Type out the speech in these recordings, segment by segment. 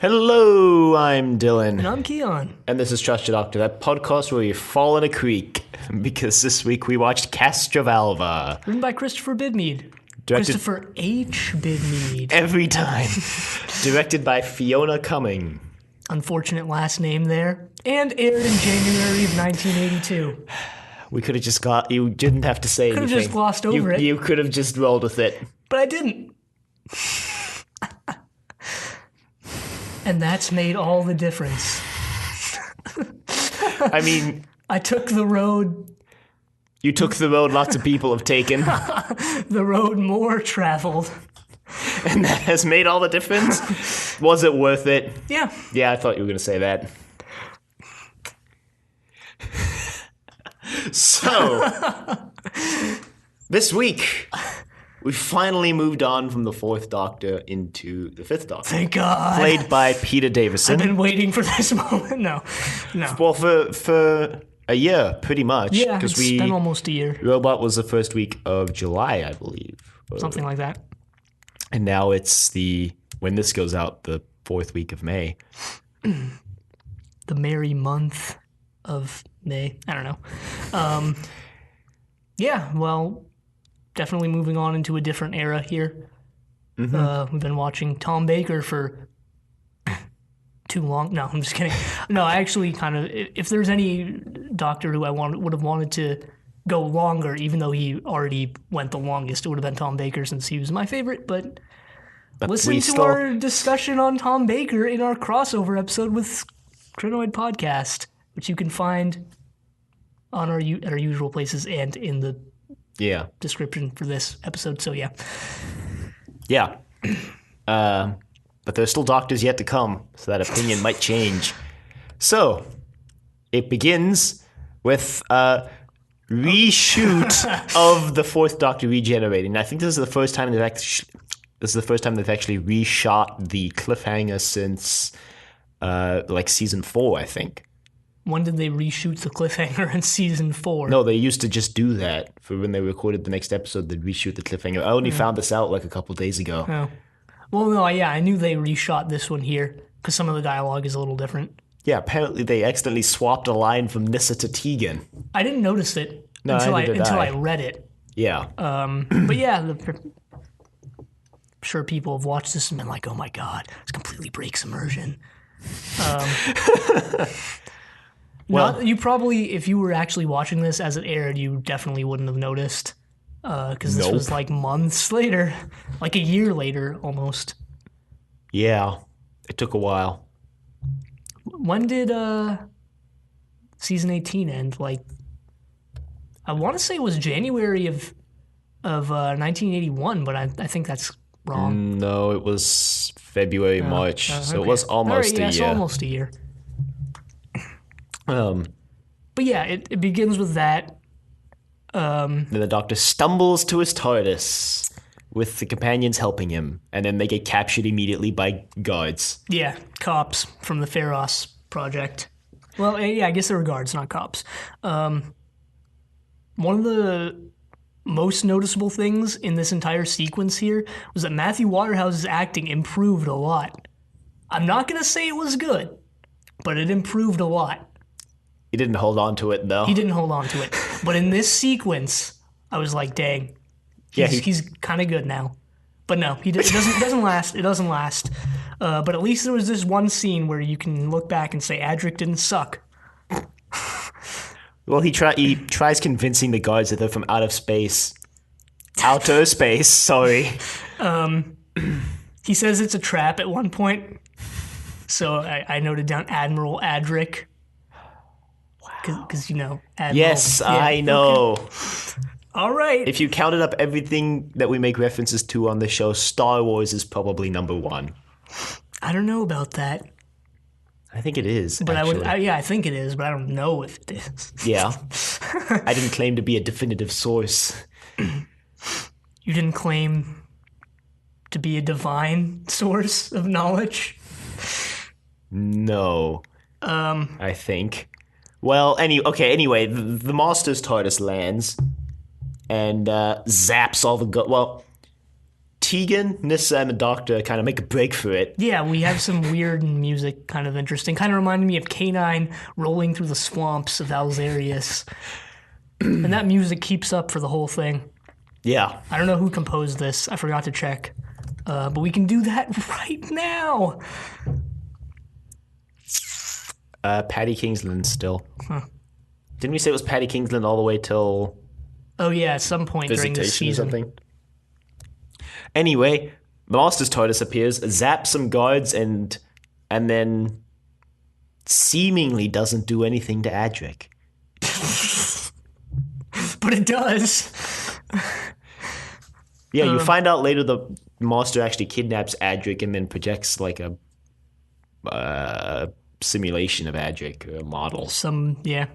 Hello, I'm Dylan. And I'm Kiyan. And this is Trust Your Doctor, that podcast where you fall in a creek. Because this week we watched Castrovalva. Written by Christopher Bidmead. Christopher H. Bidmead. Every time. Directed by Fiona Cumming. Unfortunate last name there. And aired in January of 1982. We could have just you didn't have to say anything. Could have just glossed over it. You could have just rolled with it. But I didn't. And that's made all the difference. I mean... I took the road... You took the road lots of people have taken. The road more traveled. And that has made all the difference? Was it worth it? Yeah. Yeah, I thought you were going to say that. So, this week... We finally moved on from the Fourth Doctor into the Fifth Doctor. Thank God. Played by Peter Davison. I've been waiting for this moment. No. Well, for a year, pretty much. Yeah, it's been almost a year. Robot was the first week of July, I believe. Something like that. And now it's when this goes out, the fourth week of May. The merry month of May. I don't know. Yeah, well... Definitely moving on into a different era here. Mm-hmm. We've been watching Tom Baker for too long. No, I'm just kidding. No, I actually kind of... If there's any doctor who I would have wanted to go longer, even though he already went the longest, it would have been Tom Baker since he was my favorite. But listen to our discussion on Tom Baker in our crossover episode with Crinoid Podcast, which you can find on at our usual places and in the description for this episode, so yeah. Yeah. But there's still doctors yet to come, so that opinion might change. So, it begins with a reshoot of the Fourth Doctor regenerating. I think this is the first time they've actually reshot the cliffhanger since season 4, I think. When did they reshoot the cliffhanger in season 4? No, they used to just do that for when they recorded the next episode. They'd reshoot the cliffhanger. I only found this out a couple days ago. Oh. Well, no, yeah, I knew they reshot this one here because some of the dialogue is a little different. Yeah, apparently they accidentally swapped a line from Nyssa to Tegan. I didn't notice it until I read it. Yeah. But yeah, I'm sure people have watched this and been like, oh my God, this completely breaks immersion. Well, you probably, if you were actually watching this as it aired, you definitely wouldn't have noticed, because this was months later, a year later almost. Yeah, it took a while. When did season 18 end? I want to say it was January of 1981, but I think that's wrong. No, it was February, March, so it was almost a year. So almost a year. But yeah, it begins with that. Then the Doctor stumbles to his TARDIS with the companions helping him, and then they get captured immediately by guards. Yeah, cops from the Pharos project. Well, yeah, I guess they were guards, not cops. One of the most noticeable things in this entire sequence here was that Matthew Waterhouse's acting improved a lot. I'm not going to say it was good, but it improved a lot. He didn't hold on to it, though. He didn't hold on to it. But in this sequence, I was like, dang. He's kind of good now. But no, it doesn't last. It doesn't last. But at least there was this one scene where you can look back and say, Adric didn't suck. Well, he tries convincing the guards that they're from outer space. Outer space, sorry. He says it's a trap at one point. So I noted down Admiral Adric. Because, Admiral. Yes, yeah, I know. Okay. All right. If you counted up everything that we make references to on the show, Star Wars is probably number 1. I don't know about that. I think it is, but I think it is, but I don't know if it is. Yeah. I didn't claim to be a definitive source. You didn't claim to be a divine source of knowledge? No. I think. Well, anyway, the Master's TARDIS lands and zaps all the Tegan, Nissa, and the Doctor kind of make a break for it. Yeah, we have some weird music, kind of interesting. Kind of reminded me of K9 rolling through the swamps of Alzarius. And that music keeps up for the whole thing. Yeah. I don't know who composed this. I forgot to check. But we can do that right now. Paddy Kingsland still. Huh. Didn't we say it was Paddy Kingsland all the way till... Oh yeah, at some point during this season. Or something? Anyway, the Master's TARDIS appears, zaps some guards, and then seemingly doesn't do anything to Adric. But it does. Yeah, you find out later the Master actually kidnaps Adric and then projects like a simulation of Adric, a model.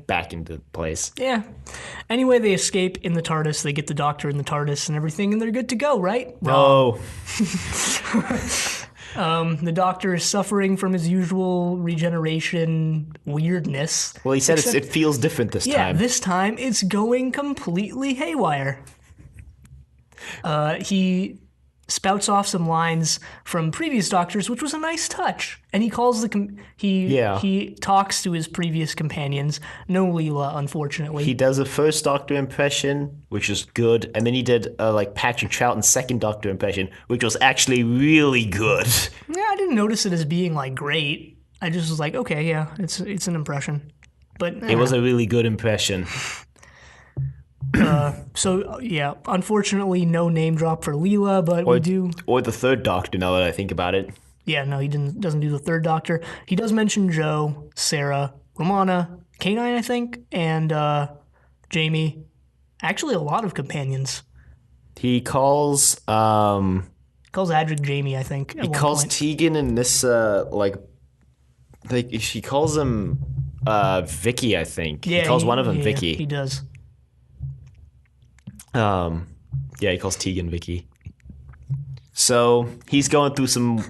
Back into place. Yeah. Anyway, they escape in the TARDIS. They get the Doctor in the TARDIS and everything, and they're good to go, right? No. The Doctor is suffering from his usual regeneration weirdness. Well, he said it feels different this time. Yeah, this time it's going completely haywire. He spouts off some lines from previous Doctors, which was a nice touch. And he calls he talks to his previous companions. No Leela, unfortunately. He does a first Doctor impression, which was good, and then he did like Patrick Troughton's second Doctor impression, which was actually really good. Yeah, I didn't notice it as being like great. I just was like, okay, yeah, it's an impression. But it was a really good impression. So yeah, unfortunately, no name drop for Leela, but we do. Or the third Doctor. Now that I think about it. Yeah, no, he doesn't do the third Doctor. He does mention Joe, Sarah, Romana, K9, I think, and Jamie. Actually, a lot of companions. He calls Adric Jamie, I think. He calls Tegan and Nissa she calls him Vicky, I think. Yeah, he calls one of them Vicky. Yeah, he does. He calls Tegan Vicky. So he's going through some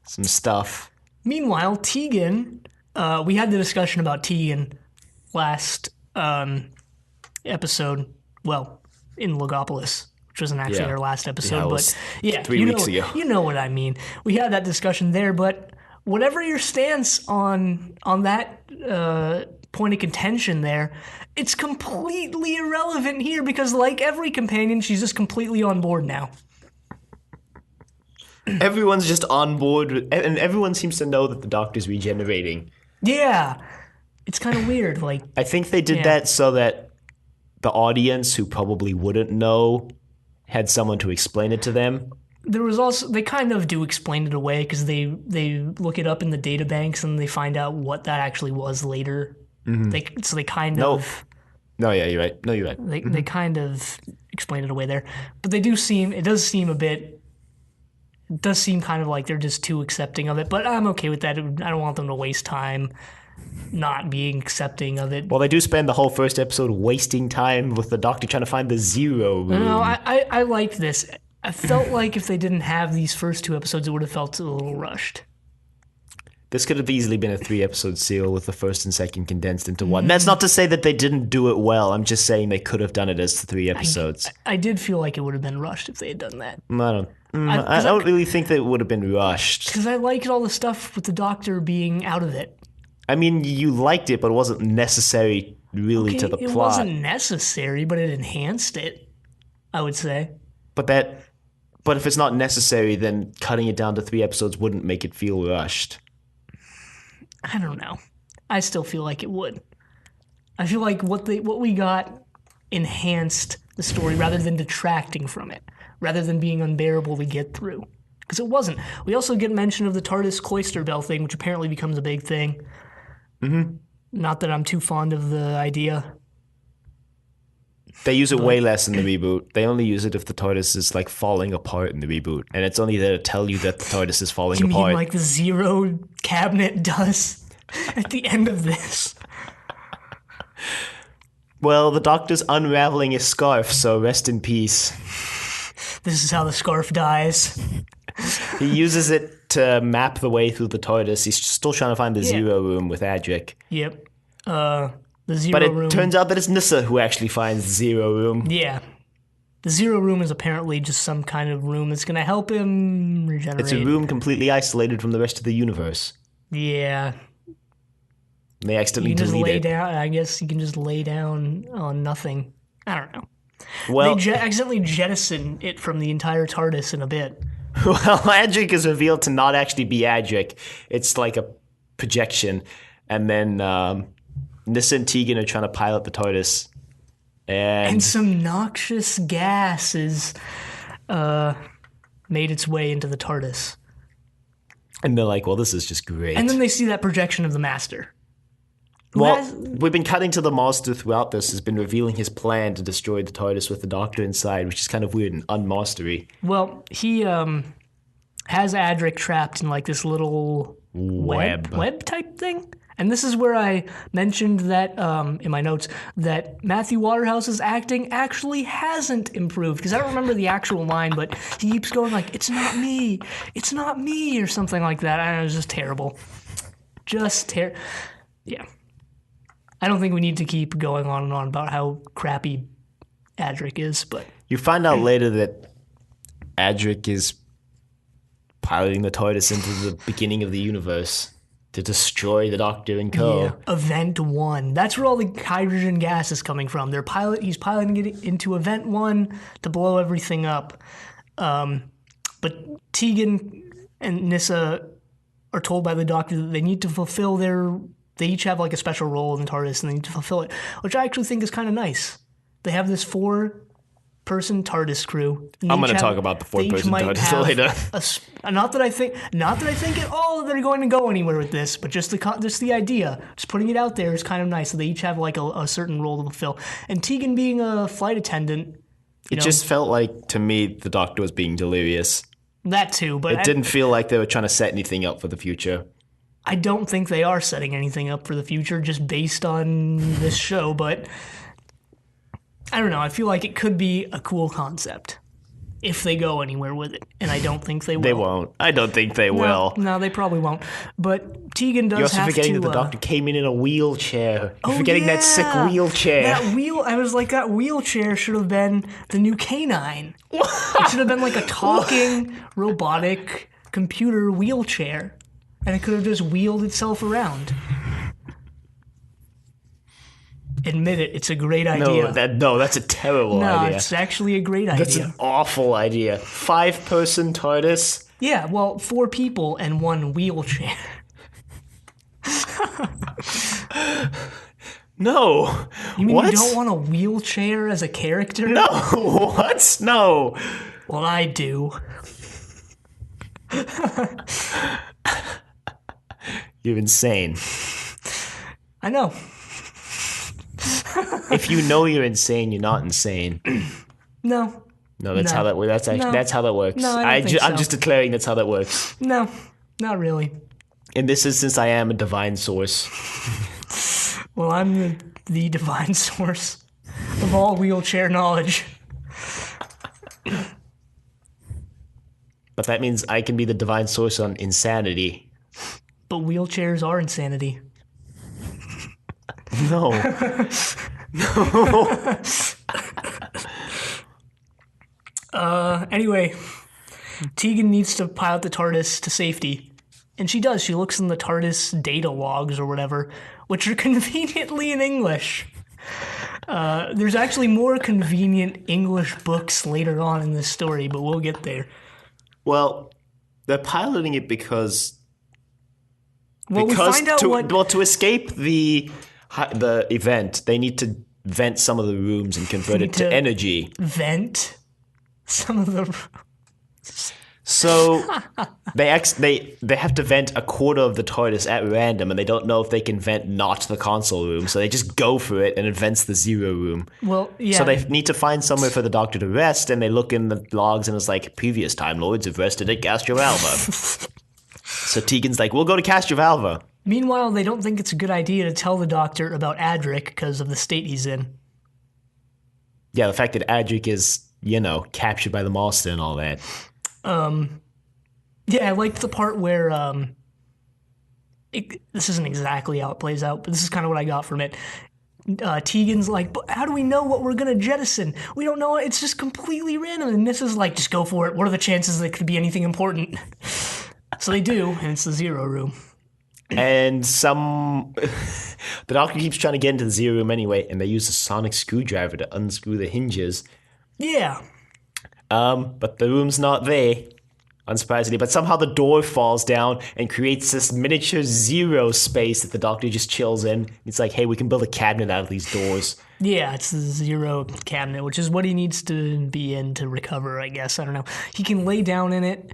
stuff. Meanwhile, Tegan, we had the discussion about Tegan last episode. Well, in Logopolis, which wasn't actually our last episode, but 3 weeks ago. You know what I mean. We had that discussion there, but whatever your stance on that point of contention there, it's completely irrelevant here because, like every companion, she's just completely on board now. Everyone's just on board, and everyone seems to know that the Doctor's regenerating. Yeah. It's kind of weird. Like, I think they did that so that the audience, who probably wouldn't know, had someone to explain it to them. There was also, they kind of do explain it away because they look it up in the databanks and they find out what that actually was later. Mm-hmm. They kind of... No, yeah, you're right. No, you're right. They kind of explain it away there. But it does seem kind of like they're just too accepting of it. But I'm okay with that. I don't want them to waste time not being accepting of it. Well, they do spend the whole first episode wasting time with the Doctor trying to find the zero room. No, I liked this. I felt like if they didn't have these first 2 episodes, it would have felt a little rushed. This could have easily been a 3-episode serial with the first and second condensed into one. That's not to say that they didn't do it well. I'm just saying they could have done it as 3 episodes. I did feel like it would have been rushed if they had done that. I don't really think that it would have been rushed. Because I liked all the stuff with the Doctor being out of it. I mean, you liked it, but it wasn't necessary really to the plot. It wasn't necessary, but it enhanced it, I would say. But if it's not necessary, then cutting it down to 3 episodes wouldn't make it feel rushed. I don't know. I still feel like it would. I feel like what we got enhanced the story rather than detracting from it, rather than being unbearable to get through. Because it wasn't. We also get mention of the TARDIS cloister bell thing, which apparently becomes a big thing. Mm-hmm. Not that I'm too fond of the idea. They use it way less in the reboot. They only use it if the TARDIS is like falling apart in the reboot, and it's only there to tell you that the TARDIS is falling apart. You mean like the Zero cabinet does at the end of this? Well, the Doctor's unraveling his scarf, so rest in peace. This is how the scarf dies. He uses it to map the way through the TARDIS. He's still trying to find the Zero room with Adric. Yep. The Zero but it room. turns out that it's Nissa who actually finds the Zero room. Yeah. The zero room is apparently just some kind of room that's going to help him regenerate. It's a room completely isolated from the rest of the universe. Yeah. They accidentally You can just delete lay it. down. I guess you can just lay down on nothing. I don't know. Well, They accidentally jettison it from the entire TARDIS in a bit. well, Adric is revealed to not actually be Adric. It's like a projection. And then Nissa and Tegan are trying to pilot the TARDIS. And some noxious gas is made its way into the TARDIS. And they're like, well, this is just great. And then they see that projection of the Master. Well, we've been cutting to the Master throughout this, has been revealing his plan to destroy the TARDIS with the Doctor inside, which is kind of weird and unmastery. Well, he has Adric trapped in like this little web type thing. And this is where I mentioned that in my notes that Matthew Waterhouse's acting actually hasn't improved, because I don't remember the actual line, but he keeps going like, it's not me, or something like that. I don't know, it was just terrible. Yeah. I don't think we need to keep going on and on about how crappy Adric is, but... You find out later that Adric is piloting the TARDIS into the beginning of the universe to destroy the Doctor and co. Yeah, Event 1. That's where all the hydrogen gas is coming from. He's piloting it into Event 1 to blow everything up. But Tegan and Nissa are told by the Doctor that they need to fulfill they each have like a special role in the TARDIS and they need to fulfill it, which I actually think is kind of nice. They have this 4-person TARDIS crew. I'm going to talk about the 4-person TARDIS later. Not that I think at all that they're going to go anywhere with this, but just the idea, just putting it out there is kind of nice. So they each have like a certain role to fulfill. And Tegan being a flight attendant, it just felt like, to me, the Doctor was being delirious. That too, but it didn't feel like they were trying to set anything up for the future. I don't think they are setting anything up for the future just based on this show, but I don't know. I feel like it could be a cool concept if they go anywhere with it, and I don't think they will. They won't. I don't think they will. No, they probably won't. But Tegan does have to... You're also forgetting that the Doctor came in a wheelchair. You're forgetting that sick wheelchair. I was like, that wheelchair should have been the new canine. It should have been like a talking, robotic computer wheelchair. And it could have just wheeled itself around. Admit it, it's a great idea. No, that's a terrible idea. No, it's actually a great idea. That's an awful idea. 5-person TARDIS? Yeah, well, 4 people and 1 wheelchair. No. You mean what? You don't want a wheelchair as a character? No, what? No. Well, I do. You're insane. I know. If you know you're insane, you're not insane. No. No, that's how that works. That's how that works. No, I'm just declaring that's how that works. No, not really. In this instance, I am a divine source. Well, I'm the divine source of all wheelchair knowledge. But that means I can be the divine source on insanity. But wheelchairs are insanity. No. Anyway, Tegan needs to pilot the TARDIS to safety. And she does. She looks in the TARDIS data logs or whatever, which are conveniently in English. There's actually more convenient English books later on in this story, but we'll get there. Well, they're piloting it because we find out to escape the event, they need to vent some of the rooms and convert it to energy. Vent some of the rooms. So they have to vent a quarter of the TARDIS at random, and they don't know if they can vent not the console room, so they just go for it, and it vents the zero room. Well, yeah. So they need to find somewhere for the Doctor to rest, and they look in the logs, and it's like, previous Time Lords have rested at Castrovalva. So Tegan's like, we'll go to Castrovalva. Meanwhile, they don't think it's a good idea to tell the Doctor about Adric because of the state he's in. Yeah, the fact that Adric is, captured by the Master and all that. Yeah, I liked the part where, this isn't exactly how it plays out, but this is kind of what I got from it. Tegan's like, but how do we know what we're going to jettison? We don't know. It's just completely random. And Nissa's like, just go for it. What are the chances that it could be anything important? So they do, and it's the zero room. And the Doctor keeps trying to get into the zero room anyway, and they use a sonic screwdriver to unscrew the hinges. Yeah. But the room's not there, unsurprisingly. But somehow the door falls down and creates this miniature zero space that the Doctor just chills in. It's like, hey, we can build a cabinet out of these doors. Yeah, it's the zero cabinet, which is what he needs to be in to recover, I guess. I don't know. He can lay down in it,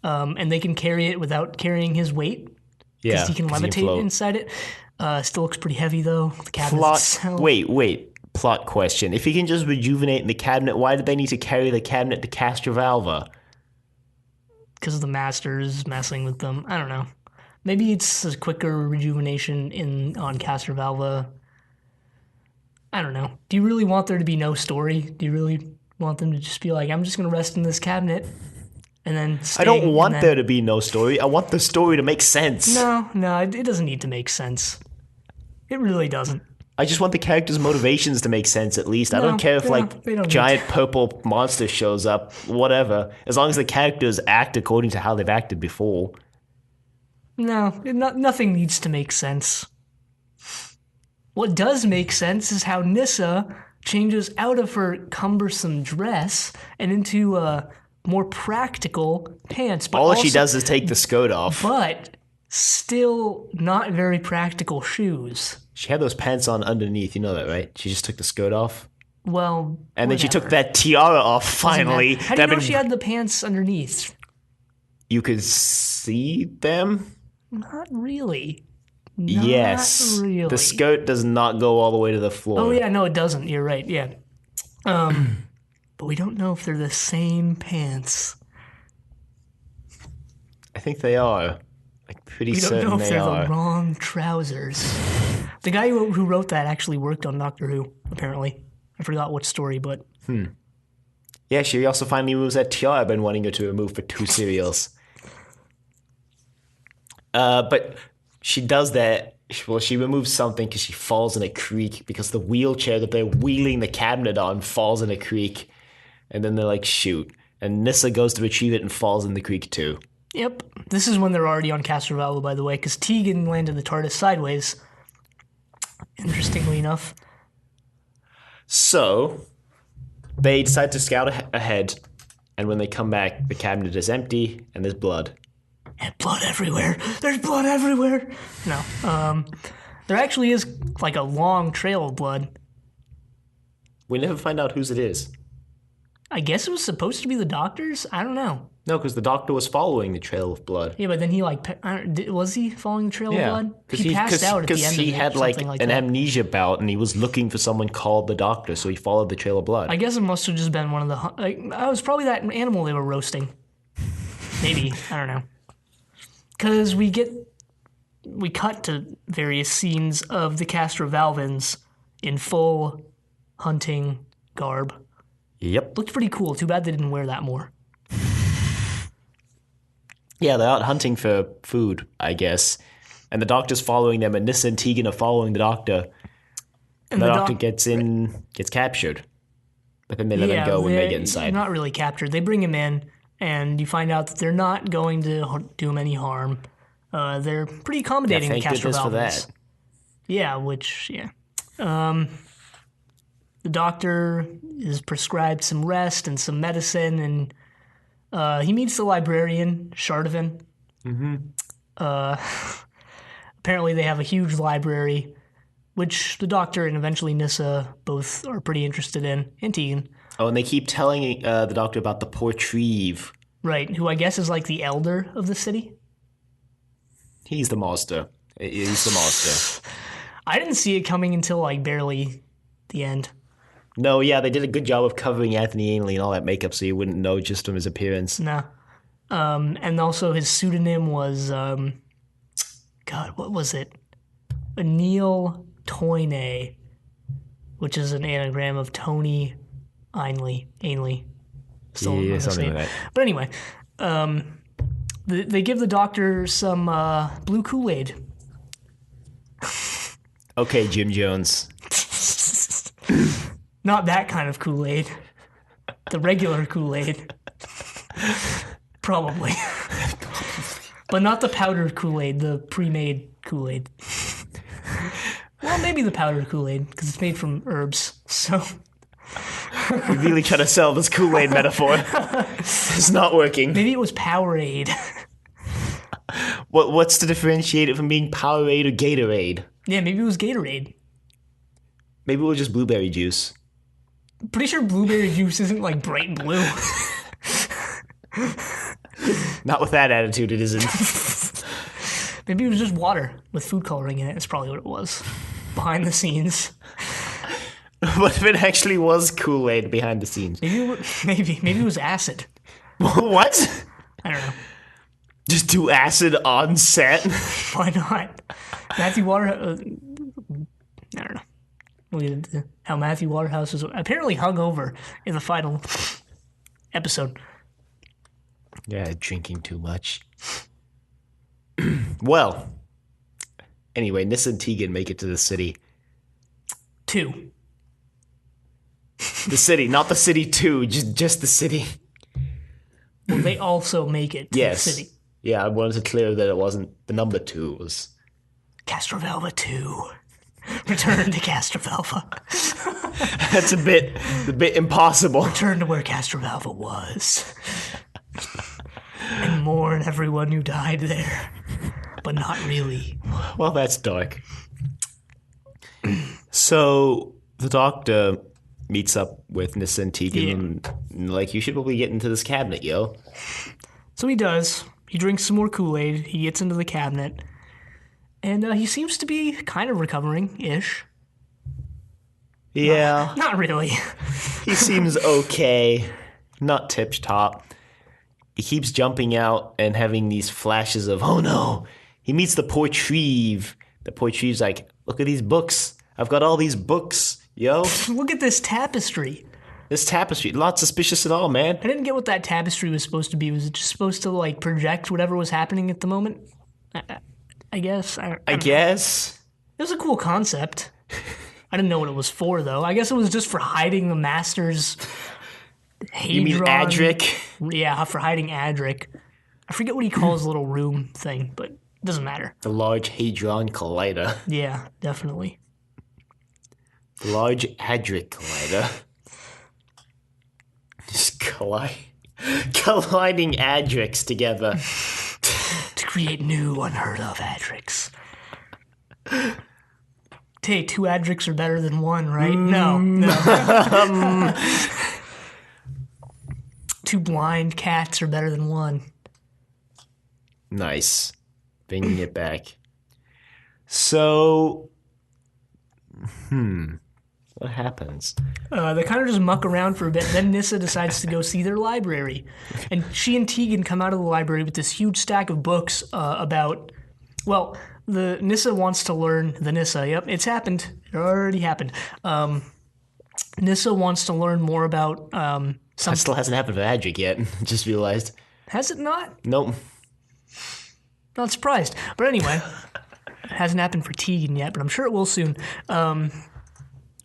and they can carry it without carrying his weight. Yeah, because he can levitate inside it. Still looks pretty heavy, though. The cabinet itself. Wait. Plot question. If he can just rejuvenate in the cabinet, why did they need to carry the cabinet to Castrovalva? Because the Master is messing with them. I don't know. Maybe it's a quicker rejuvenation on Castrovalva. I don't know. Do you really want there to be no story? Do you really want them to just be like, I'm just going to rest in this cabinet? And then I don't want there to be no story. I want the story to make sense. No, it doesn't need to make sense. It really doesn't. I just want the characters' motivations to make sense, at least. I don't care if, giant purple monster shows up, whatever. As long as the characters act according to how they've acted before. No, nothing needs to make sense. What does make sense is how Nyssa changes out of her cumbersome dress and into more practical pants. But all she does is take the skirt off. But still not very practical shoes. She had those pants on underneath, you know that, right? She just took the skirt off. Well, and then she took that tiara off, finally. How do you know she had the pants underneath? You could see them? Not really. Yes. Really. The skirt does not go all the way to the floor. Oh, yeah, no, it doesn't. You're right, yeah. But we don't know if they're the same pants. I think they are. Like, pretty certain they are. We don't know if they're the wrong trousers. The guy who wrote that actually worked on Doctor Who, apparently. I forgot what story, but... Yeah, she also finally removes that tiara I've been wanting her to remove for 2 serials. But she does that... Well, she removes something because she falls in a creek because the wheelchair that they're wheeling the cabinet on falls in a creek. And then they're like, shoot. And Nyssa goes to retrieve it and falls in the creek too. Yep. This is when they're already on Castrovalva, by the way, because Tegan landed the TARDIS sideways. Interestingly enough. So, they decide to scout ahead, and when they come back, the cabinet is empty, and there's blood. And blood everywhere. There's blood everywhere. No. There actually is, like, a long trail of blood. We never find out whose it is. I guess it was supposed to be the Doctor's? I don't know. No, because the Doctor was following the trail of blood. Yeah, but then he, like, was he following the trail of blood? He passed out at the end of it. Because he had, like an amnesia bout, and he was looking for someone called the Doctor, so he followed the trail of blood. I guess it must have just been one of the... it was probably that animal they were roasting. Maybe. I don't know. Because we cut to various scenes of the Castrovalvans in full hunting garb. Yep. Looked pretty cool. Too bad they didn't wear that more. Yeah, they're out hunting for food, I guess. And the Doctor's following them, and Nyssa and Tegan are following the Doctor. And the Doctor gets captured. But then they let him go when they get inside. Not really captured. They bring him in, and you find out that they're not going to do him any harm. They're pretty accommodating, the Castrovalvans. Thank goodness for that. Yeah, the Doctor is prescribed some rest and some medicine, and he meets the librarian, Shardovan. Mm-hmm. Apparently they have a huge library, which the Doctor and eventually Nyssa both are pretty interested in, and Tegan. Oh, and they keep telling the Doctor about the Portreeve. Right, who I guess is like the elder of the city? He's the master. He's the master. I didn't see it coming until, like, barely the end. No, yeah, they did a good job of covering Anthony Ainley and all that makeup so you wouldn't know just from his appearance. No. And also his pseudonym was, God, what was it? Neil Toynay, which is an anagram of Tony Ainley. Still yeah, something like that. But anyway, they give the Doctor some blue Kool-Aid. Okay, Jim Jones. Not that kind of Kool-Aid. The regular Kool-Aid. Probably. But not the powdered Kool-Aid, the pre-made Kool-Aid. Well, maybe the powdered Kool-Aid, because it's made from herbs, so... You're really trying to sell this Kool-Aid metaphor. It's not working. Maybe it was Powerade. What's to differentiate it from being Powerade or Gatorade? Yeah, maybe it was Gatorade. Maybe it was just blueberry juice. Pretty sure blueberry juice isn't, like, bright blue. Not with that attitude, it isn't. Maybe it was just water with food coloring in it. That's probably what it was. Behind the scenes. What if it actually was Kool-Aid behind the scenes? Maybe it was acid. What? I don't know. Just do acid on set? Why not? Matthew Waterhouse... I don't know. We'll get into how Matthew Waterhouse was apparently hungover in the final episode. Yeah, drinking too much. Well, anyway, Nyssa and Tegan make it to the city. 2. The city, not the city 2, just the city. Well, they also make it to the city. Yeah, I wanted to clear that it wasn't the number 2. It was Castrovalva 2. Return to Castrovalva. That's a bit impossible. Return to where Castrovalva was. And mourn everyone who died there. But not really. Well, that's dark. So the doctor meets up with Nyssa and Tegan and like, you should probably get into this cabinet, yo. So he does. He drinks some more Kool-Aid. He gets into the cabinet. And he seems to be kind of recovering-ish. Yeah. Not really. He seems okay. Not tip-top. He keeps jumping out and having these flashes of, oh no. He meets the Portreeve. The Portreeve's like, look at these books. I've got all these books, yo. Look at this tapestry. This tapestry, not suspicious at all, man. I didn't get what that tapestry was supposed to be. Was it just supposed to, like, project whatever was happening at the moment? I guess. I guess. It was a cool concept. I didn't know what it was for, though. I guess it was just for hiding the Master's Hadron. You mean Adric? Yeah, for hiding Adric. I forget what he calls the little room thing, but it doesn't matter. The Large Hadron Collider. Yeah, definitely. The Large Hadron Collider. Just colliding Adrics together. To create new, unheard of Adrics. Hey, 2 Adrics are better than 1, right? No. 2 blind cats are better than 1. Nice. Bringing it back. So, what happens? They kind of just muck around for a bit. Then Nyssa decides to go see their library. And she and Tegan come out of the library with this huge stack of books about, well, the Nyssa wants to learn, yep, it's happened. It already happened. Nyssa wants to learn more about That still hasn't happened for Adric yet. Just realized. Has it not? Nope. Not surprised. But anyway, it hasn't happened for Tegan yet, but I'm sure it will soon.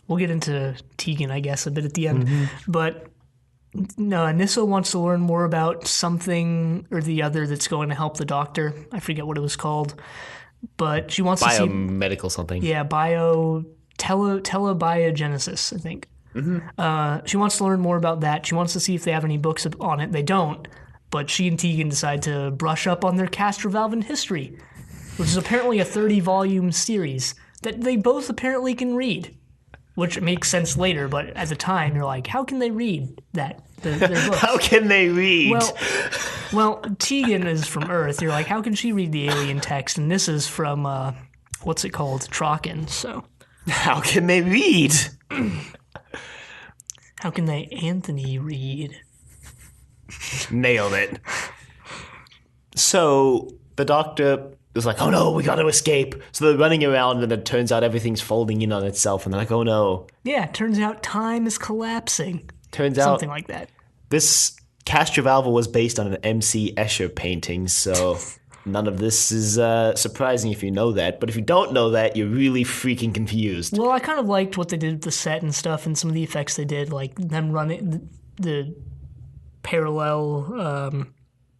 We'll get into Tegan, I guess, a bit at the end. Mm-hmm. But no, Nyssa wants to learn more about something or the other that's going to help the doctor. I forget what it was called. But she wants to see... Biomedical something. Yeah, telebiogenesis, I think. Mm-hmm. She wants to learn more about that. She wants to see if they have any books on it. They don't. But she and Tegan decide to brush up on their Castrovalvan history, which is apparently a 30-volume series that they both apparently can read. Which makes sense later, but at the time, you're like, how can they read that? Their books? How can they read? Well, Tegan is from Earth. You're like, how can she read the alien text? And this is from, what's it called? Trocken, so. How can they read? How can they Anthony read? Nailed it. So, the doctor... It's like, oh no, we gotta escape. So they're running around and it turns out everything's folding in on itself and they're like, oh no. Yeah, it turns out time is collapsing. Turns out something like that. This Castrovalva was based on an M.C. Escher painting, so None of this is surprising if you know that, but if you don't know that, you're really freaking confused. Well, I kind of liked what they did with the set and stuff and some of the effects they did, like them running the parallel,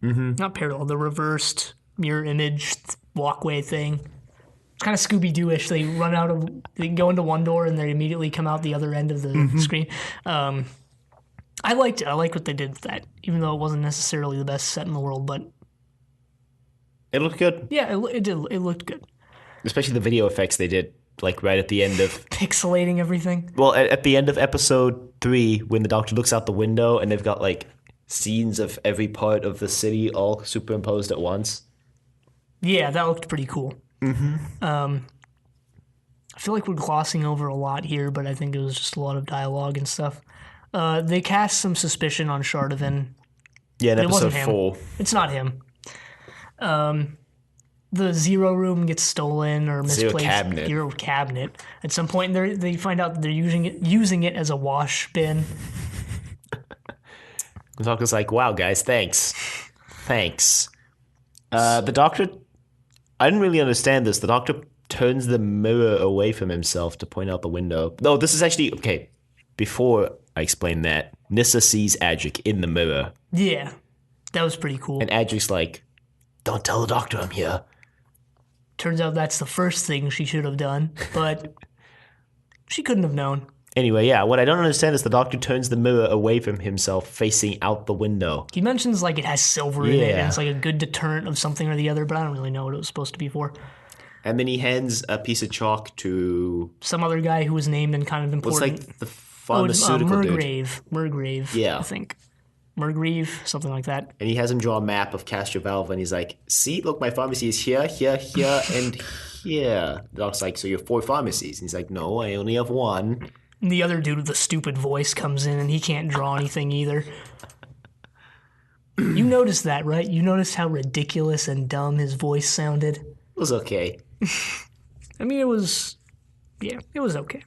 not parallel, the reversed mirror image walkway thing. It's kind of Scooby-Doo-ish. They go into one door and they immediately come out the other end of the screen. I liked it. I liked what they did with that, even though it wasn't necessarily the best set in the world, but It looked good. yeah, it did. It looked good. Especially the video effects they did, like right at the end of... Pixelating everything. Well, at the end of episode 3, when the Doctor looks out the window and they've got like scenes of every part of the city all superimposed at once. Yeah, that looked pretty cool. I feel like we're glossing over a lot here, but I think it was just a lot of dialogue and stuff. They cast some suspicion on Shardovan. Yeah, in It wasn't episode him. 4. It's not him. The Zero Room gets stolen or misplaced. Zero cabinet. At some point, they find out that they're using it as a wash bin. The Doctor's like, wow, guys, thanks. The Doctor... I didn't really understand this. The Doctor turns the mirror away from himself to point out the window. No, this is actually... Okay, before I explain that, Nyssa sees Adric in the mirror. Yeah, that was pretty cool. And Adric's like, don't tell the Doctor I'm here. Turns out that's the first thing she should have done, but she couldn't have known. Anyway, yeah, what I don't understand is the Doctor turns the mirror away from himself, facing out the window. He mentions like it has silver in it, and it's like a good deterrent of something or the other, but I don't really know what it was supposed to be for. And then he hands a piece of chalk to... some other guy who was named and kind of important. It's like the pharmaceutical dude. Murgrave, Yeah. I think. Murgrave, something like that. And he has him draw a map of Castrovalva, and he's like, see, look, my pharmacy is here, here, here, and here. The Doctor's like, so you have 4 pharmacies? And he's like, no, I only have 1. And the other dude with the stupid voice comes in, and he can't draw anything either. You noticed that, right? You noticed how ridiculous and dumb his voice sounded? It was okay. I mean, it was okay.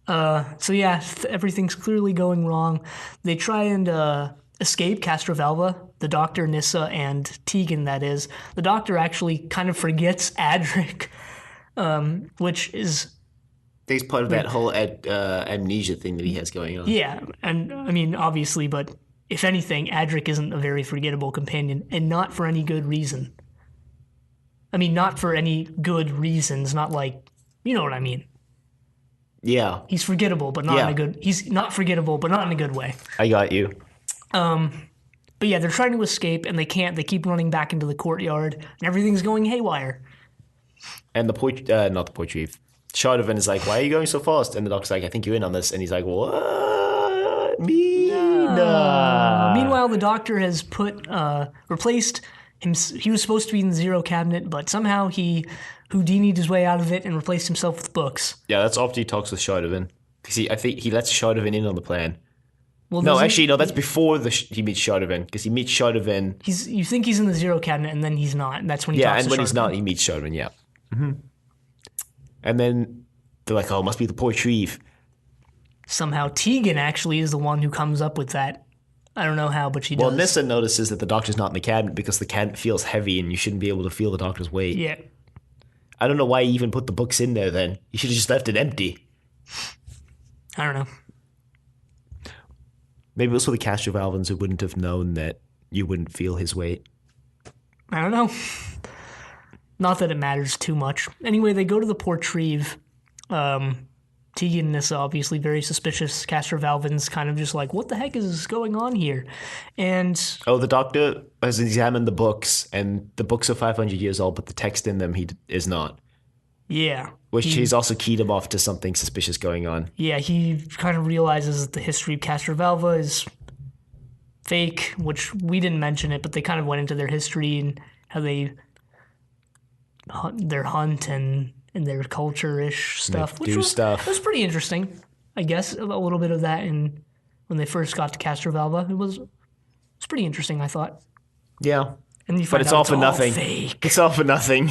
So yeah, everything's clearly going wrong. They try and escape Castrovalva, the Doctor, Nyssa, and Tegan, that is. The Doctor actually kind of forgets Adric, which is... He's part of that whole amnesia thing that he has going on. Yeah, and I mean, obviously, but if anything, Adric isn't a very forgettable companion, and not for any good reason. I mean, not for any good reasons, not like, you know what I mean. Yeah. He's forgettable, but not in a good... He's not forgettable, but not in a good way. I got you. But yeah, they're trying to escape, and they can't. They keep running back into the courtyard, and everything's going haywire. And not the Portreeve. Shardovan is like, why are you going so fast? And the Doctor's like, I think you're in on this. And he's like, what? Me? Nah. Meanwhile, the Doctor has replaced him. He was supposed to be in the Zero Cabinet, but somehow he Houdini'd his way out of it and replaced himself with books. Yeah, that's after he talks with Shardovan. Because I think he lets Shardovan in on the plan. Well, no, that's before he meets Shardovan. Because he meets Shardovan. You think he's in the Zero Cabinet, and then he's not. And that's when he talks to Shardovan. Yeah, and when he's not, he meets Shardovan, yeah. Mm-hmm. And then they're like, oh, it must be the Portreeve. Somehow Tegan actually is the one who comes up with that. I don't know how, but she does. Well, Nyssa notices that the Doctor's not in the cabinet because the cabinet feels heavy and you shouldn't be able to feel the Doctor's weight. Yeah. I don't know why you even put the books in there then. You should have just left it empty. I don't know. Maybe it was for the Castrovalvans who wouldn't have known that you wouldn't feel his weight. I don't know. Not that it matters too much. Anyway, they go to the Portreeve. Tegan and Nyssa obviously very suspicious. Castrovalvan's kind of just like, what the heck is going on here? And... Oh, the Doctor has examined the books, and the books are 500 years old, but the text in them is not. Yeah. Which he's also keyed him off to something suspicious going on. Yeah, he kind of realizes that the history of Castrovalva is fake, which we didn't mention it, but they kind of went into their history and how they... their hunt and their culture-ish stuff. It was pretty interesting, I guess. A little bit of that when they first got to Castrovalva. It was pretty interesting, I thought. Yeah. And you but it's all for nothing. Fake. It's all for nothing.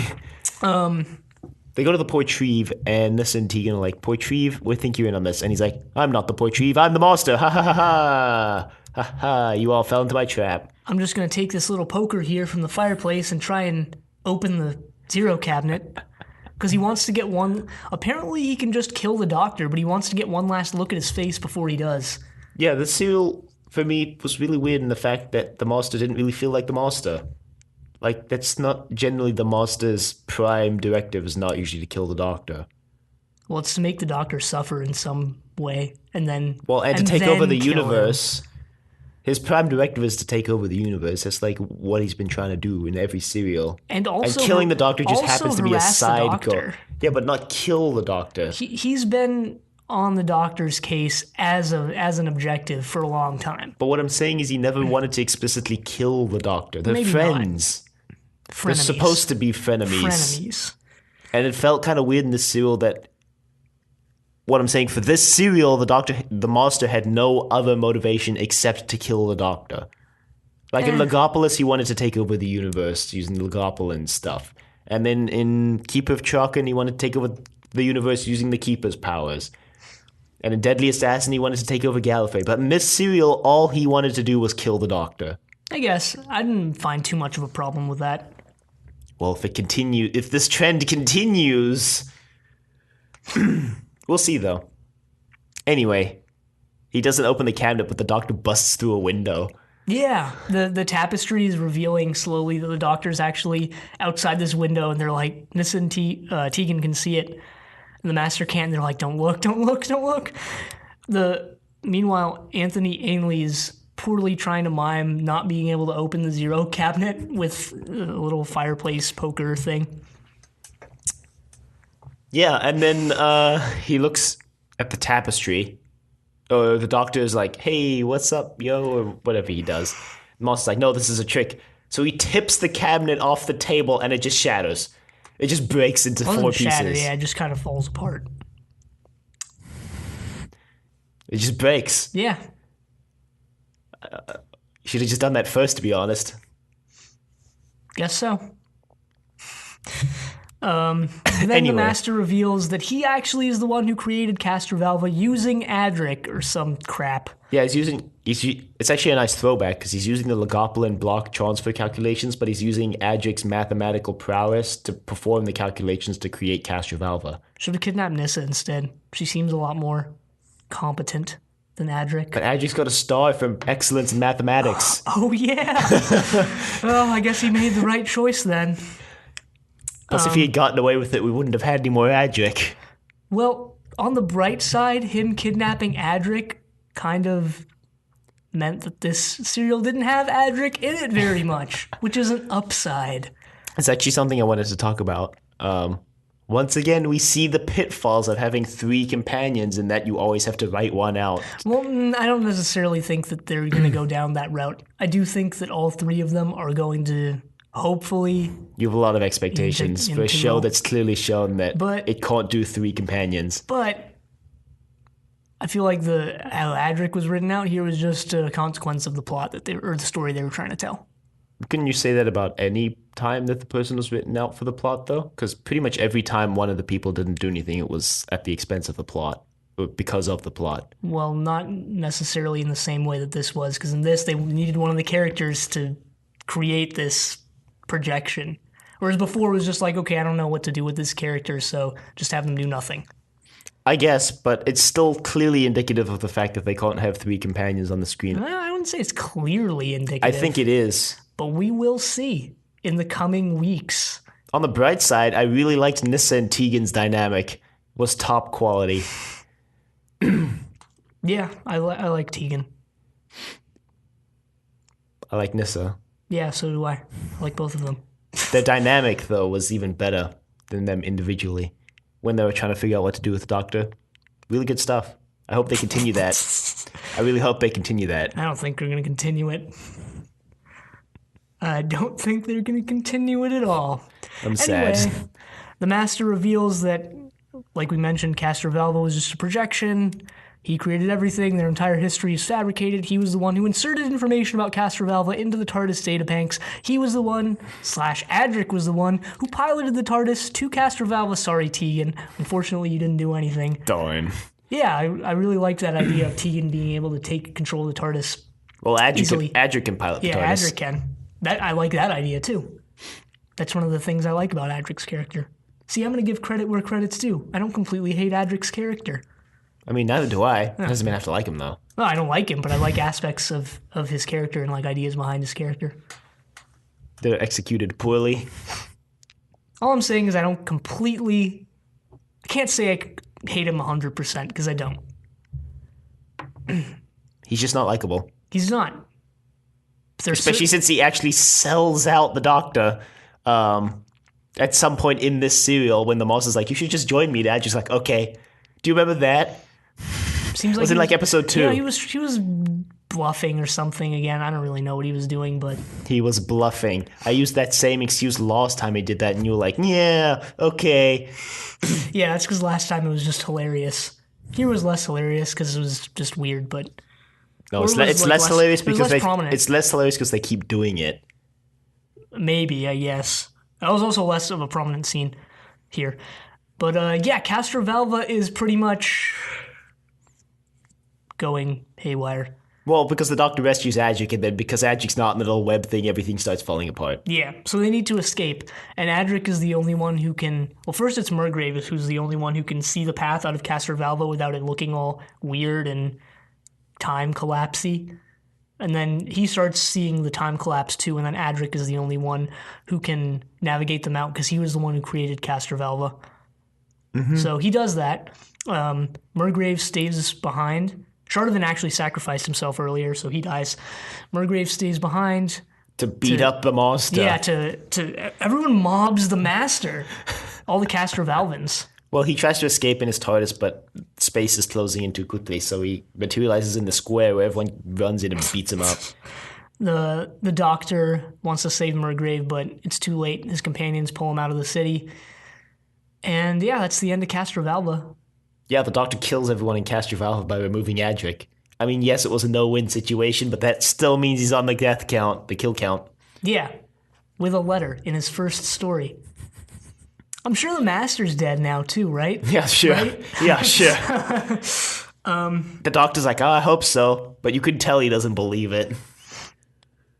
They go to the Portreeve, and Nyssa and Tegan are like, Portreeve, we think you're in on this. And he's like, I'm not the Portreeve, I'm the master. Ha ha ha ha. Ha ha, you all fell into my trap. I'm just going to take this little poker here from the fireplace and try and open the zero cabinet. Because he wants to get one... Apparently he can just kill the Doctor, but he wants to get one last look at his face before he does. Yeah, the serial, for me, was really weird in the fact that the Master didn't really feel like the Master. Like, that's not generally the Master's prime directive, is not usually to kill the Doctor. Well, it's to make the Doctor suffer in some way, and then... Well, and to take over the kill universe. him. His prime directive is to take over the universe. That's like what he's been trying to do in every serial. And also... And killing the Doctor just happens to be a side goal. Doctor. Yeah, but not kill the Doctor. He's been on the Doctor's case as an objective for a long time. But what I'm saying is he never wanted to explicitly kill the Doctor. They're Maybe friends. Frenemies. They're supposed to be frenemies. Frenemies. And it felt kind of weird in this serial that... What I'm saying, for this serial, the Master had no other motivation except to kill the Doctor. Like in Legopolis, he wanted to take over the universe using the Legopolis stuff. And then in Keeper of Traken, he wanted to take over the universe using the Keeper's powers. And in Deadly Assassin, he wanted to take over Gallifrey. But in this serial, all he wanted to do was kill the Doctor. I guess. I didn't find too much of a problem with that. Well, if this trend continues... We'll see, though. Anyway, he doesn't open the cabinet, but the Doctor busts through a window. Yeah, the tapestry is revealing slowly that the Doctor's actually outside this window, and they're like, Nissa and Tegan can see it, and the Master can't, and they're like, don't look, don't look, don't look. Meanwhile, Anthony Ainley's poorly trying to mime not being able to open the zero cabinet with a little fireplace poker thing. Yeah, and then he looks at the tapestry. The Doctor is like, hey, what's up, yo? Or whatever he does. Moss is like, no, this is a trick. So he tips the cabinet off the table and it just shatters. It just breaks into four pieces. Yeah, it just kind of falls apart. It just breaks. Yeah. Should have just done that first, to be honest. Guess so. And then the Master reveals that he actually is the one who created Castrovalva using Adric or some crap. Yeah, it's actually a nice throwback because he's using the Legopolin block transfer calculations, but he's using Adric's mathematical prowess to perform the calculations to create Castrovalva. Should have kidnapped Nissa instead. She seems a lot more competent than Adric. But Adric's got a star from excellence in mathematics. Oh, yeah. Well, I guess he made the right choice then. Plus, if he had gotten away with it, we wouldn't have had any more Adric. Well, on the bright side, him kidnapping Adric kind of meant that this serial didn't have Adric in it very much, which is an upside. It's actually something I wanted to talk about. Once again, we see the pitfalls of having three companions and that you always have to write one out. Well, I don't necessarily think that they're going to go down that route. I do think that all three of them are going to... Hopefully... You have a lot of expectations for a show that's clearly shown that it can't do three companions. But I feel like how Adric was written out here was just a consequence of the plot or the story they were trying to tell. Couldn't you say that about any time that the person was written out for the plot, though? Because pretty much every time one of the people didn't do anything, it was at the expense of the plot. Because of the plot. Well, not necessarily in the same way that this was, because in this, they needed one of the characters to create this projection. Whereas before it was just like, okay, I don't know what to do with this character, so just have them do nothing. I guess, but it's still clearly indicative of the fact that they can't have three companions on the screen. Well, I wouldn't say it's clearly indicative. I think it is. But we will see in the coming weeks. On the bright side, I really liked Nissa and Tegan's dynamic. It was top quality. Yeah, I like Tegan. I like Nissa. Yeah, so do I. I like both of them. Their dynamic, though, was even better than them individually when they were trying to figure out what to do with the Doctor. Really good stuff. I hope they continue that. I really hope they continue that. I don't think they're going to continue it. I don't think they're going to continue it at all. I'm sad. The Master reveals that, like we mentioned, Castrovalva was just a projection. He created everything. Their entire history is fabricated. He was the one who inserted information about Castrovalva into the TARDIS databanks. He was the one, Adric was the one, who piloted the TARDIS to Castrovalva. Sorry, Tegan. Unfortunately, you didn't do anything. Darn. Yeah, I really liked that idea of Tegan being able to take control of the TARDIS Well, Easily. Adric can pilot the Yeah, TARDIS. Adric can. I like that idea too. That's one of the things I like about Adric's character. See, I'm going to give credit where credit's due. I don't completely hate Adric's character. I mean, neither do I. Doesn't mean I have to like him, though. No, I don't like him, but I like aspects of his character and like ideas behind his character. They're executed poorly. All I'm saying is I don't completely... I can't say I hate him 100% because I don't. He's just not likable. He's not. Especially since he actually sells out the Doctor at some point in this serial when the Moss is like, you should just join me, Dad. Just like, okay. Do you remember that? Seems like was it like episode 2? Yeah, he was bluffing or something again. I don't really know what he was doing, but... He was bluffing. I used that same excuse last time he did that, and you were like, yeah, okay. Yeah, that's because last time it was just hilarious. Here was less hilarious because it was just weird, but... No, it's less hilarious because it's less hilarious because they keep doing it. Maybe, I guess. That was also less of a prominent scene here. But yeah, Castrovalva is pretty much going haywire. Well, because the Doctor rescues Adric, and then because Adric's not in the little web thing, everything starts falling apart. Yeah, so they need to escape, and Adric is the only one who can... Well, first it's Murgrave who's the only one who can see the path out of Castrovalva without it looking all weird and time collapsey. And then he starts seeing the time collapse too, and then Adric is the only one who can navigate them out because he was the one who created Castrovalva. Mm-hmm. So he does that. Murgrave stays behind. Shardovan actually sacrificed himself earlier, so he dies. Murgrave stays behind. To beat up the monster. Yeah, to everyone mobs the master. All the Castrovalvans. Well, he tries to escape in his TARDIS, but space is closing in too quickly, so he materializes in the square where everyone runs in and beats him up. The Doctor wants to save Murgrave, but it's too late. His companions pull him out of the city. And yeah, that's the end of Castrovalva. Yeah, the Doctor kills everyone in Castrovalva by removing Adric. I mean, yes, it was a no-win situation, but that still means he's on the death count, the kill count. Yeah, with a letter in his first story. I'm sure the Master's dead now too, right? Yeah, sure. Right? Yeah, sure. The Doctor's like, oh, I hope so, but you could tell he doesn't believe it.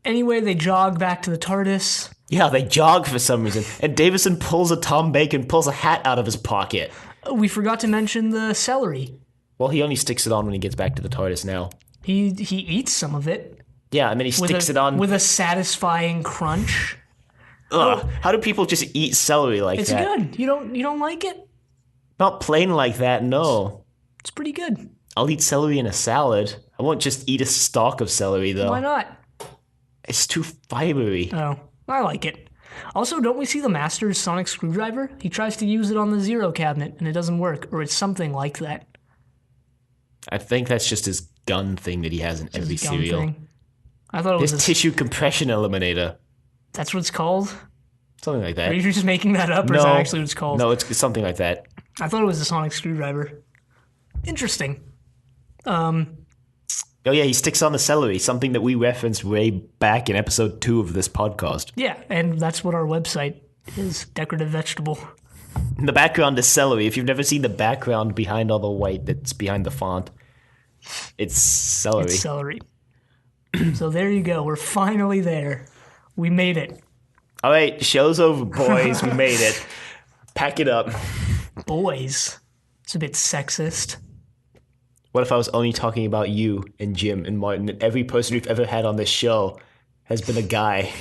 Anyway, they jog back to the TARDIS. Yeah, they jog for some reason, and Davison pulls a hat out of his pocket. We forgot to mention the celery. Well, he only sticks it on when he gets back to the TARDIS now. He eats some of it. Yeah, and then he sticks it on... With a satisfying crunch. Ugh, how do people just eat celery like it's that? It's good. You don't like it? Not plain like that, no. It's pretty good. I'll eat celery in a salad. I won't just eat a stalk of celery, though. Why not? It's too fibery. Oh, I like it. Also, don't we see the Master's sonic screwdriver? He tries to use it on the Zero cabinet, and it doesn't work, or it's something like that. I think that's just his gun thing that he has in every serial. Thing. I thought it was his tissue compression eliminator. That's what it's called? Something like that. Are you just making that up, or is that actually what it's called? No, it's something like that. I thought it was a sonic screwdriver. Interesting. Oh yeah, he sticks on the celery, something that we referenced way back in episode 2 of this podcast. Yeah, and that's what our website is, Decorative Vegetable. In the background is celery. If you've never seen the background behind all the white that's behind the font, it's celery. It's celery. So there you go. We're finally there. We made it. All right, show's over, boys. We made it. Pack it up. Boys. It's a bit sexist. What if I was only talking about you and Jim and Martin, and every person we've ever had on this show has been a guy?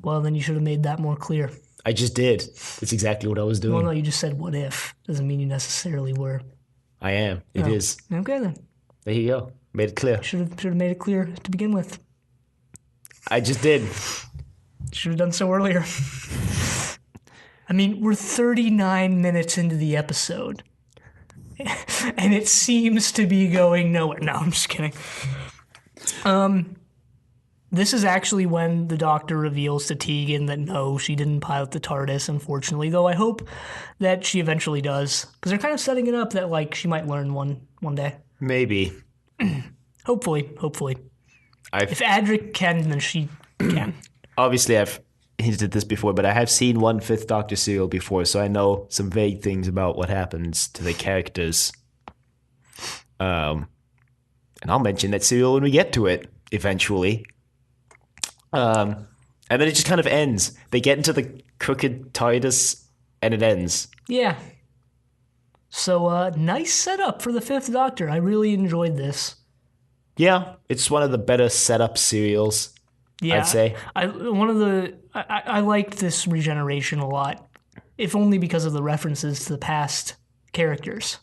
Well, then you should have made that more clear. I just did. That's exactly what I was doing. Well, no, you just said what if. Doesn't mean you necessarily were. I am. It is. Okay, then. There you go. Made it clear. Should have made it clear to begin with. I just did. Should have done so earlier. I mean, we're 39 minutes into the episode. And it seems to be going nowhere. No, I'm just kidding. This is actually when the Doctor reveals to Tegan that no, she didn't pilot the TARDIS, unfortunately, though I hope that she eventually does. Because they're kind of setting it up that, like, she might learn one day. Maybe. Hopefully. If Adric can, then she can. Obviously, I've hinted at this before, but I have seen one Fifth Doctor serial before, so I know some vague things about what happens to the characters. And I'll mention that serial when we get to it, eventually. And then it just kind of ends. They get into the crooked TARDIS, and it ends. Yeah. So, nice setup for the Fifth Doctor. I really enjoyed this. Yeah, it's one of the better setup serials, Yeah, I'd say. I liked this regeneration a lot, if only because of the references to the past characters.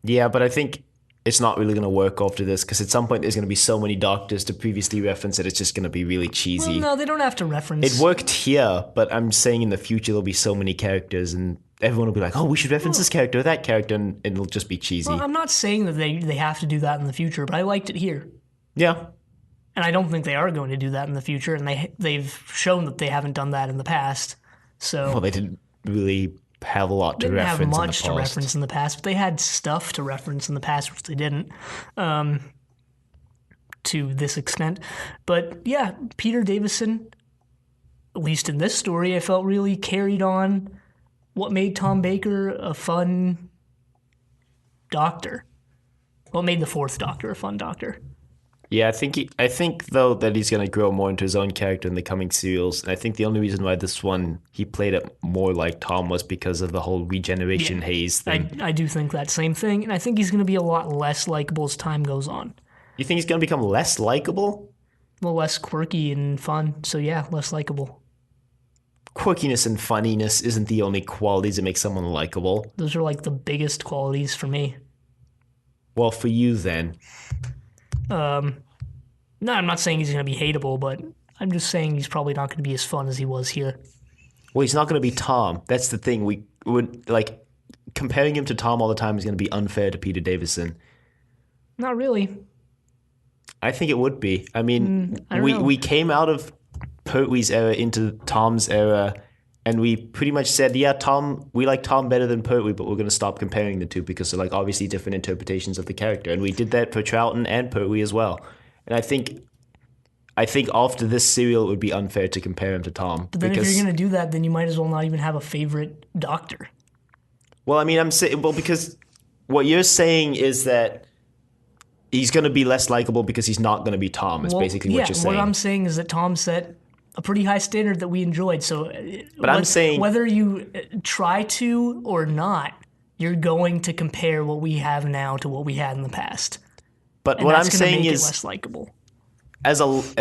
Yeah, but I think it's not really going to work after this, because at some point there's going to be so many Doctors to previously reference it, it's just going to be really cheesy. Well, no, they don't have to reference. It worked here, but I'm saying in the future there'll be so many characters, and everyone will be like, oh, we should reference this character or that character, and it'll just be cheesy. Well, I'm not saying that they have to do that in the future, but I liked it here. Yeah. And I don't think they are going to do that in the future, and they've shown that they haven't done that in the past. So Well, they didn't really have a lot to they didn't reference have much in the to past. reference in the past, but they had stuff to reference in the past, which they didn't, to this extent. But yeah, Peter Davison, at least in this story, I felt really carried on what made Tom Baker a fun Doctor. What made the Fourth Doctor a fun Doctor? Yeah, I think though that he's going to grow more into his own character in the coming serials, and I think the only reason why this one he played it more like Tom was because of the whole regeneration haze thing. I do think that same thing, and I think he's going to be a lot less likable as time goes on. You think he's going to become less likable? Well, less quirky and fun, so yeah, less likable. Quirkiness and funniness isn't the only qualities that make someone likable. Those are like the biggest qualities for me. Well, for you then. No, I'm not saying he's going to be hateable, but I'm just saying he's probably not going to be as fun as he was here. Well, he's not going to be Tom. That's the thing. We would like comparing him to Tom all the time is going to be unfair to Peter Davison. Not really. I think it would be. I mean, I don't know. we came out of Pertwee's era into Tom's era, and we pretty much said, yeah, we like Tom better than Pertwee, but we're going to stop comparing the two because they're like obviously different interpretations of the character, and we did that for Troughton and Pertwee as well. And I think after this serial, it would be unfair to compare him to Tom. But then if you're going to do that, then you might as well not even have a favorite Doctor. Well, I mean, I'm saying, because what you're saying is that he's going to be less likable because he's not going to be Tom. Is basically what you're saying. What I'm saying is that Tom set a pretty high standard that we enjoyed. So, but I'm saying whether you try to or not, you're going to compare what we have now to what we had in the past. But and what that's I'm gonna saying make is, it less likable. as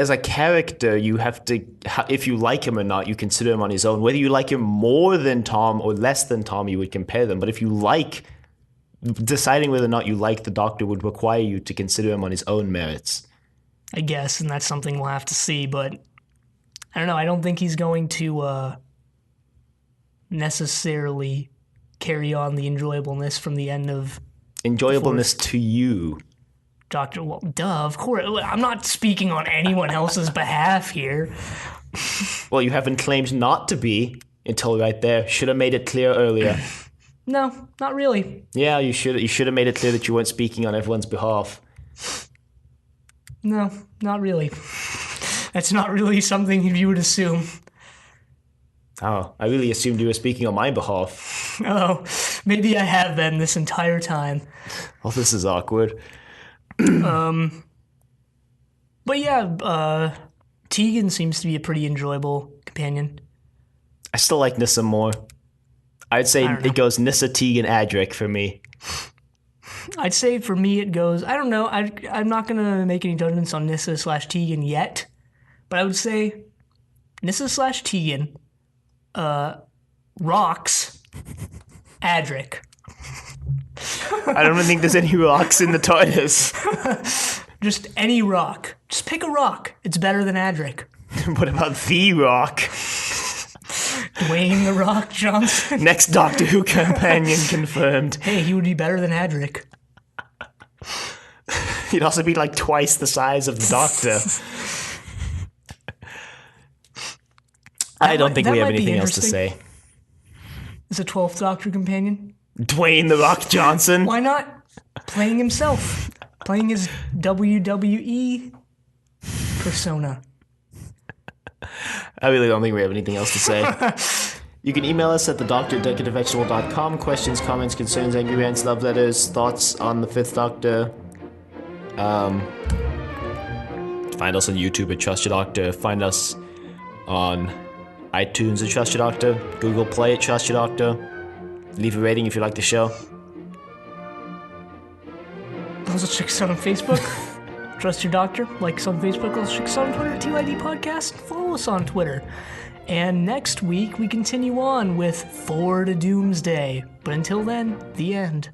a character, you have to, if you like him or not, you consider him on his own. Whether you like him more than Tom or less than Tom, you would compare them. But if you deciding whether or not you like the Doctor would require you to consider him on his own merits. I guess, and that's something we'll have to see. But I don't know. I don't think he's going to necessarily carry on the enjoyableness from the end of Enjoyableness to you. Doctor. Well, duh, of course. I'm not speaking on anyone else's behalf here. Well, you haven't claimed not to be until right there. Should have made it clear earlier. No, not really. Yeah, you should have made it clear that you weren't speaking on everyone's behalf. No, not really. That's not really something you would assume. Oh, I really assumed you were speaking on my behalf. Oh, maybe I have been this entire time. Oh, this is awkward. But yeah, Tegan seems to be a pretty enjoyable companion. I still like Nissa more. I'd say it goes Nissa, Tegan, Adric for me. I'd say for me it goes, I don't know, I'm not going to make any judgments on Nissa/Tegan yet, but I would say Nissa/Tegan, rocks, Adric. I don't even think there's any rocks in the TARDIS. Just any rock. Just pick a rock. It's better than Adric. What about the Rock? Dwayne The Rock Johnson. Next Doctor Who companion confirmed. Hey, he would be better than Adric. He'd also be like twice the size of the Doctor. I don't think we have anything else to say. Is a 12th Doctor companion? Dwayne The Rock Johnson. Why not? Playing himself. Playing his WWE persona. I really don't think we have anything else to say. You can email us at thedoctor@decadentvegetable.com. Questions, comments, concerns, angry rants, love letters, thoughts on the Fifth Doctor. Find us on YouTube at Trust Your Doctor. Find us on iTunes at Trust Your Doctor. Google Play at Trust Your Doctor. Leave a rating if you like the show. Also check us out on Facebook. Trust Your Doctor. Like us on Facebook. Also check us out on Twitter, TYD Podcast. Follow us on Twitter. And next week, we continue on with 4 to Doomsday. But until then, the end.